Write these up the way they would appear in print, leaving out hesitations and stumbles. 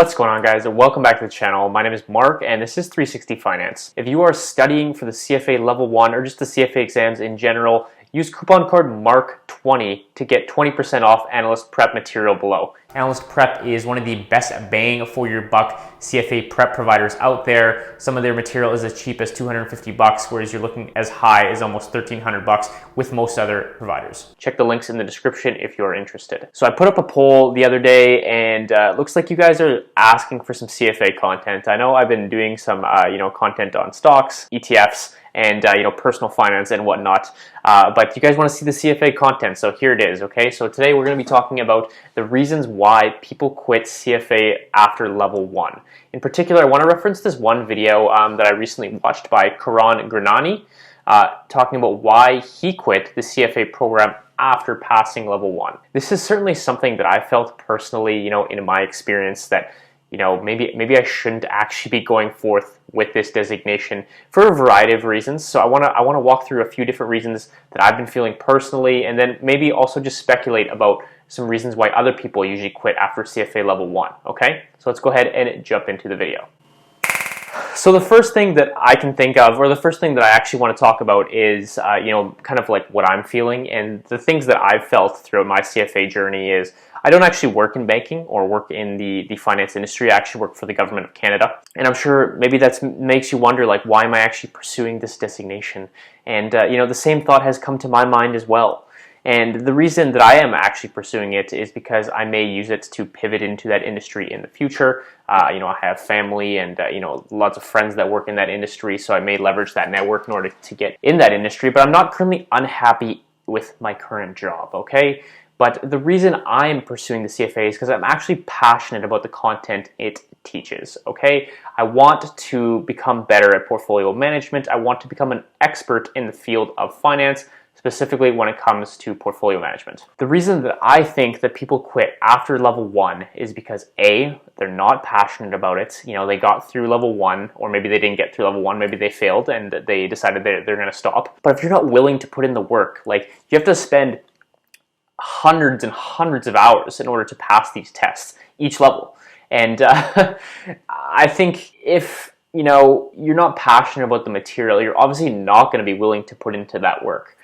What's going on, guys, and welcome back to the channel. My name is Mark and this is 360 Finance. If you are studying for the CFA level 1 or just the CFA exams in general, use coupon code MARK20 to get 20% off AnalystPrep material below. AnalystPrep is one of the best bang for your buck CFA prep providers out there. Some of their material is as cheap as $250, whereas you're looking as high as almost $1,300 with most other providers. Check the links in the description if you're interested. So I put up a poll the other day, and it looks like you guys are asking for some CFA content. I know I've been doing some content on stocks, ETFs, and personal finance and whatnot, but you guys want to see the CFA content, so here it is. Okay, so today we're going to be talking about the reasons why people quit CFA after level 1. In particular, I want to reference this one video that I recently watched by Karan Granani, talking about why he quit the CFA program after passing level 1. This is certainly something that I felt personally, in my experience, that maybe I shouldn't actually be going forth with this designation for a variety of reasons. So I want to walk through a few different reasons that I've been feeling personally, and then maybe also just speculate about some reasons why other people usually quit after CFA level 1. Okay, so let's go ahead and jump into the video. So the first thing that I can think of, or the first thing that I actually want to talk about is, kind of like what I'm feeling, and the things that I've felt throughout my CFA journey is, I don't actually work in banking or work in the finance industry. I actually work for the government of Canada. And I'm sure maybe that makes you wonder, like, why am I actually pursuing this designation? And, the same thought has come to my mind as well. And the reason that I am actually pursuing it is because I may use it to pivot into that industry in the future. I have family and, lots of friends that work in that industry, so I may leverage that network in order to get in that industry. But I'm not currently unhappy with my current job, okay? But the reason I'm pursuing the CFA is because I'm actually passionate about the content it teaches, okay? I want to become better at portfolio management. I want to become an expert in the field of finance, specifically when it comes to portfolio management. The reason that I think that people quit after level 1 is because A, they're not passionate about it. They got through level 1, or maybe they didn't get through level 1, maybe they failed and they decided they're going to stop. But if you're not willing to put in the work, like, you have to spend hundreds and hundreds of hours in order to pass these tests, each level. And I think if you're not passionate about the material, you're obviously not going to be willing to put into that work.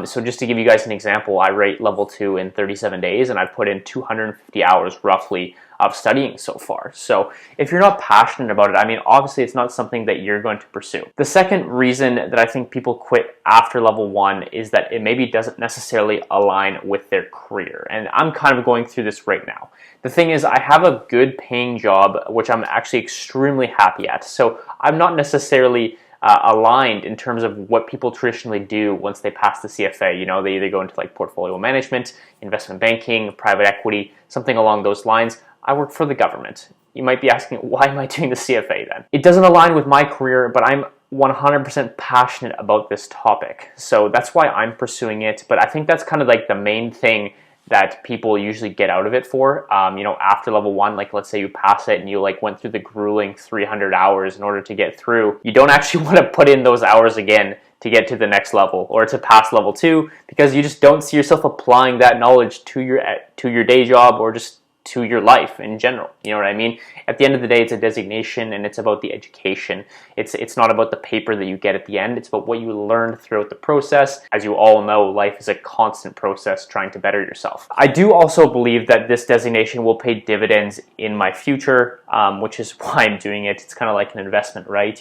So just to give you guys an example, I rate level 2 in 37 days, and I've put in 250 hours roughly of studying so far. So if you're not passionate about it, obviously it's not something that you're going to pursue. The second reason that I think people quit after level 1 is that it maybe doesn't necessarily align with their career. And I'm kind of going through this right now. The thing is, I have a good paying job, which I'm actually extremely happy at. So I'm not necessarily aligned in terms of what people traditionally do once they pass the CFA. They either go into like portfolio management, investment banking, private equity, something along those lines. I work for the government. You might be asking, why am I doing the CFA then? It doesn't align with my career, but I'm 100% passionate about this topic. So that's why I'm pursuing it. But I think that's kind of like the main thing that people usually get out of it for. After level 1, like, let's say you pass it and you went through the grueling 300 hours in order to get through. You don't actually want to put in those hours again to get to the next level or to pass level 2, because you just don't see yourself applying that knowledge to your day job or just to your life in general. You know what I mean? At the end of the day, it's a designation and it's about the education. It's not about the paper that you get at the end. It's about what you learned throughout the process. As you all know, life is a constant process trying to better yourself. I do also believe that this designation will pay dividends in my future, which is why I'm doing it. It's kind of like an investment, right?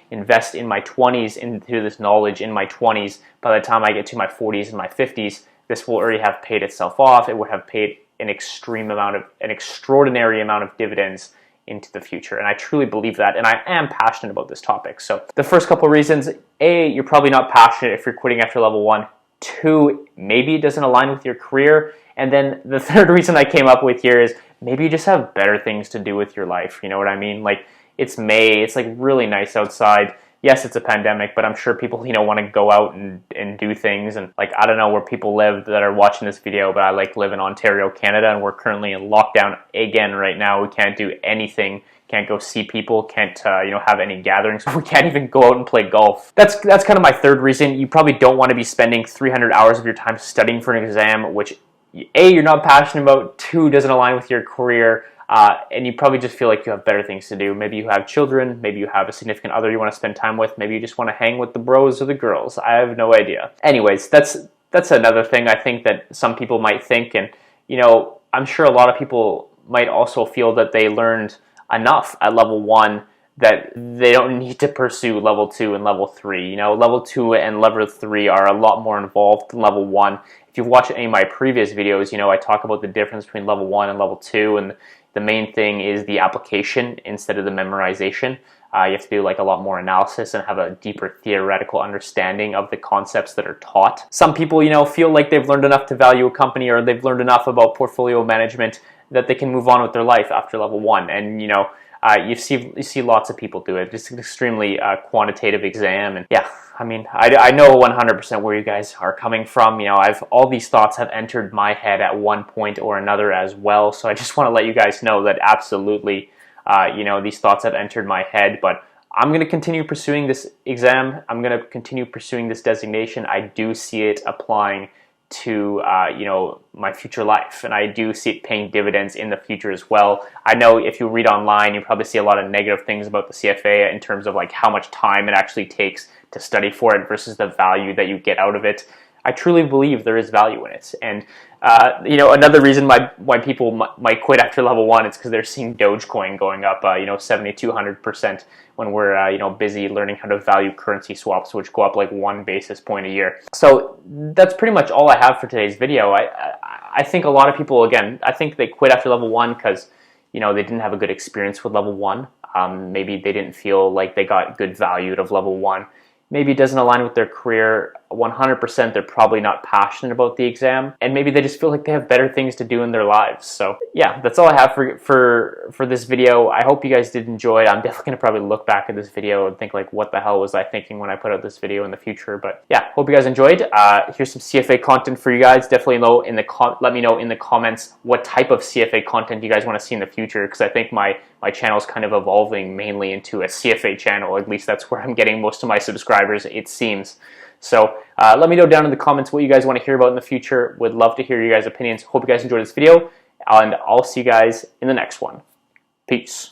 Invest in my 20s into this knowledge in my 20s. By the time I get to my 40s and my 50s, this will already have paid itself off. It would have paid an extraordinary amount of dividends into the future. And I truly believe that, and I am passionate about this topic. So the first couple of reasons: A, you're probably not passionate if you're quitting after level 1. 2, maybe it doesn't align with your career. And then the third reason I came up with here is maybe you just have better things to do with your life. You know what I mean? Like, it's May, it's like really nice outside. Yes, it's a pandemic, but I'm sure people, want to go out and do things. And I don't know where people live that are watching this video, but I live in Ontario, Canada, and we're currently in lockdown again right now. We can't do anything. Can't go see people. Can't, have any gatherings. We can't even go out and play golf. That's kind of my third reason. You probably don't want to be spending 300 hours of your time studying for an exam, which A, you're not passionate about, 2, doesn't align with your career. and you probably just feel like you have better things to do. Maybe you have children, maybe you have a significant other you want to spend time with, maybe you just want to hang with the bros or the girls. I have no idea. Anyways, that's another thing I think that some people might think, and I'm sure a lot of people might also feel that they learned enough at level 1 that they don't need to pursue level 2 and level 3. Level 2 and level 3 are a lot more involved than level 1. If you've watched any of my previous videos, I talk about the difference between level 1 and level 2, and the main thing is the application instead of the memorization. You have to do like a lot more analysis and have a deeper theoretical understanding of the concepts that are taught. Some people, feel like they've learned enough to value a company, or they've learned enough about portfolio management that they can move on with their life after level 1. And you see lots of people do it. It's an extremely quantitative exam, and yeah, I know 100% where you guys are coming from. All these thoughts have entered my head at one point or another as well. So I just want to let you guys know that absolutely, these thoughts have entered my head. But I'm going to continue pursuing this exam. I'm going to continue pursuing this designation. I do see it applying to my future life, and I do see it paying dividends in the future as well. I know if you read online, you probably see a lot of negative things about the CFA in terms of like how much time it actually takes to study for it versus the value that you get out of it. I truly believe there is value in it, and another reason why people might quit after level 1 is because they're seeing Dogecoin going up 7,200% when we're busy learning how to value currency swaps, which go up like 1 basis point a year. So that's pretty much all I have for today's video. I think a lot of people, again, I think they quit after level 1 because they didn't have a good experience with level 1. Maybe they didn't feel like they got good value out of level 1. Maybe it doesn't align with their career 100%. They're probably not passionate about the exam, and maybe they just feel like they have better things to do in their lives. So yeah, that's all I have for this video. I hope you guys did enjoy it. I'm definitely gonna probably look back at this video and think like, what the hell was I thinking when I put out this video in the future? But yeah, hope you guys enjoyed. Here's some CFA content for you guys. Definitely let me know in the comments what type of CFA content you guys want to see in the future, because I think my channel is kind of evolving mainly into a CFA channel. At least that's where I'm getting most of my subscribers, it seems. So let me know down in the comments what you guys want to hear about in the future. Would love to hear your guys' opinions. Hope you guys enjoyed this video, and I'll see you guys in the next one. Peace.